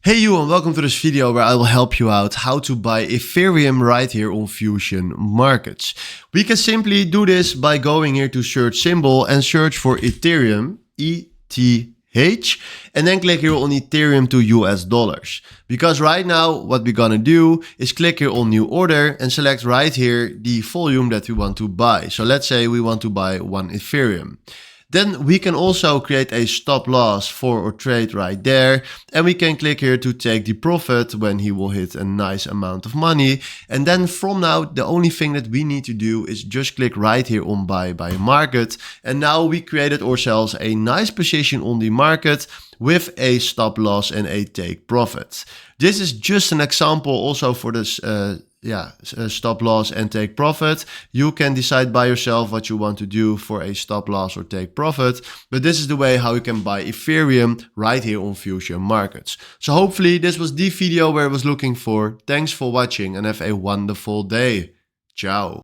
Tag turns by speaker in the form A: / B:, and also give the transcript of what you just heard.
A: Hey you, and welcome to this video where I will help you out how to buy Ethereum right here on Fusion Markets. We can simply do this by going here to search symbol and search for Ethereum, ETH, and then click here on Ethereum to US dollars. Because right now what we're gonna do is click here on new order and select right here the volume that we want to buy. So let's say we want to buy 1 Ethereum. Then we can also create a stop loss for our trade right there. And we can click here to take the profit when he will hit a nice amount of money. And then from now, the only thing that we need to do is just click right here on buy market. And now we created ourselves a nice position on the market with a stop loss and a take profit. This is just an example also for this stop loss and take profit. You can decide by yourself what you want to do for a stop loss or take profit, but this is the way how you can buy Ethereum right here on Fusion Markets. So hopefully this was the video where I was looking for. Thanks for watching and have a wonderful day. Ciao.